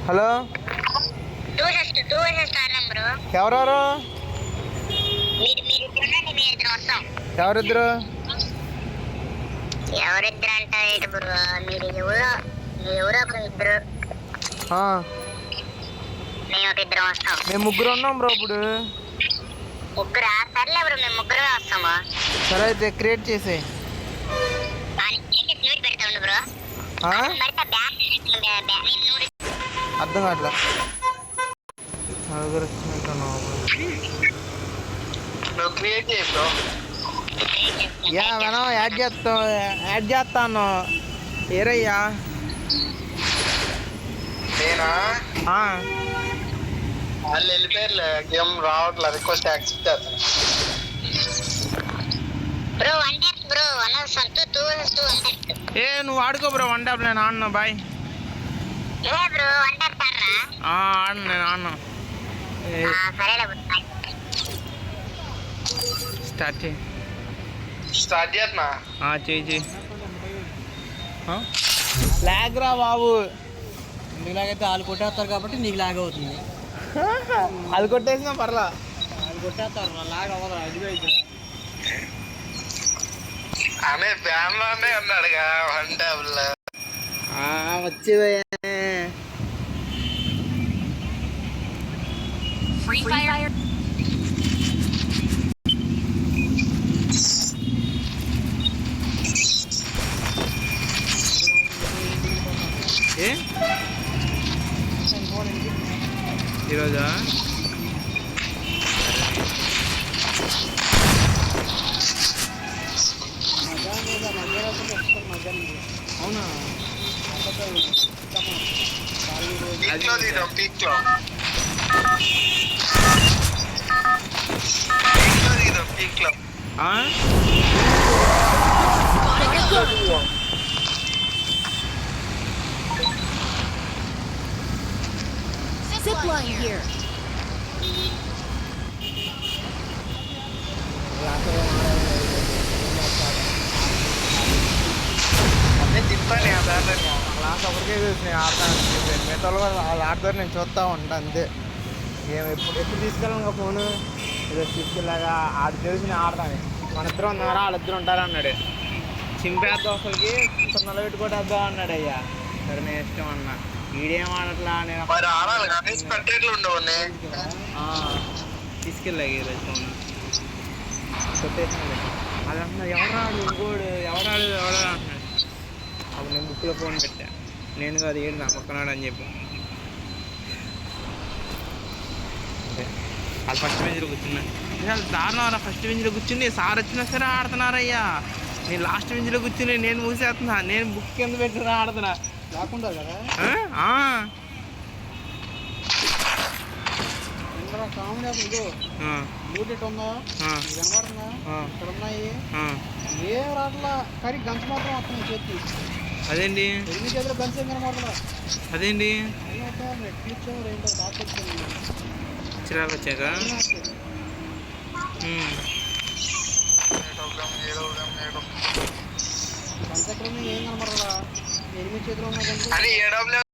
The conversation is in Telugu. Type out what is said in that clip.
హలో ఎవరెవరు ఎవరిద్దరు ఎవరిద్దరు అంటే బ్రో మీరు ఎవరో ఇద్దరు మేము ఒక ఇద్దరం వస్తాం. మేము ముగ్గురు ఉన్నాం బ్రో. ఇప్పుడు ముగ్గురా? సర్లే బ్రో, మేము ముగ్గురమే వస్తాము. సరే అయితే క్రియేట్ చేసే పెడతాండు బ్రో. అర్థం కావట్లా. నలుగురు వచ్చినట్టున్నావు. మనం యాడ్ చేస్తాను. ఏరయ్యా నేనా? వాళ్ళు వెళ్ళిపోయారులే, గేమ్ రావట్లే. రిక్వెస్ట్ యాక్సెప్ట్ చేస్తాను. నువ్వు ఆడుకో బ్రో. 1 ట్యాప్ నేను ఆడను. బాయ్. ఆడను, నేను ఆడను. స్టార్ట్ చేస్తున్నా. చెయ్యి లాగ్ రా బాబు. నీలాగైతే వాళ్ళు కొట్టేస్తారు కాబట్టి నీకు లాగ్ అవుతుంది. అది కొట్టేసినా పర్లా. వాళ్ళు కొట్టేస్తారు, లాగ్ అవ్వదు. అదిగా అయితే అనే ఫ్యాన్లోనే ఉన్నాడుగా 1 ట్యాబ్లో. వచ్చేవయ్యా. ఈరోజా అవునా? పీక్లో Zip line here. తిప్పాను క్లాస్ ఒకరికే చూసి నేను ఆడతాను. మిగతా వాళ్ళు ఆడతారు, నేను చూస్తూ ఉంటాను అంతే. ఎప్పుడు తీసుకెళ్ళాను ఫోను. ఈరోజు తీసుకెళ్ళాగా ఆడు తెలిసి నేను ఆడతాను. మన ఇద్దరు ఉన్నారా, వాళ్ళిద్దరు ఉంటారా అన్నాడు. చింపేద్దాం అసలుకి, సున్నలు పెట్టుకోవద్దాం అన్నాడు. అయ్యా సరే నేను ఇష్టం అన్నా. వీడేం ఆడట్లా. నేను తీసుకెళ్ళా ఈరోజు ఫోన్ కొట్టేసినాడు. అది అంటున్నాడు ఎవరాడు, ఇంకోడు ఎవరాడు అంటున్నాడు. అప్పుడు నేను బుక్లో ఫోన్ పెట్టా. నేను కాదు, ఏడు నా పక్కనాడు అని చెప్పి. అంటే వాళ్ళు ఫస్ట్ బెంచ్లో కూర్చున్నా. దారుణం. ఫస్ట్ బెంచ్లో కూర్చుని సార్ వచ్చినా సరే ఆడుతున్నారయ్యా. నేను లాస్ట్ బెంచ్లో కూర్చుని నేను మూసేస్తున్నా. నేను బుక్ కింద పెట్టుకుని ఆడుతున్నా. రాకుండా కదా కామెడీ. బూటెట్ ఉందా, కనబడుతుందా, ఇక్కడ ఉన్నాయి. ఏం రాట్లా, కానీ గన్స్ మాత్రం వస్తున్నాయి చేతి. అదేంటి ఎన్ని చేతులు గన్స్ ఏం కనబడుతుందా? అదేంటి ఏంటో చిరాకు వచ్చాక గన్స్ ఎక్కడ ఉన్నాయి, ఏం కనబడదా? ఎనిమిది చేతులు ఉన్నాయి.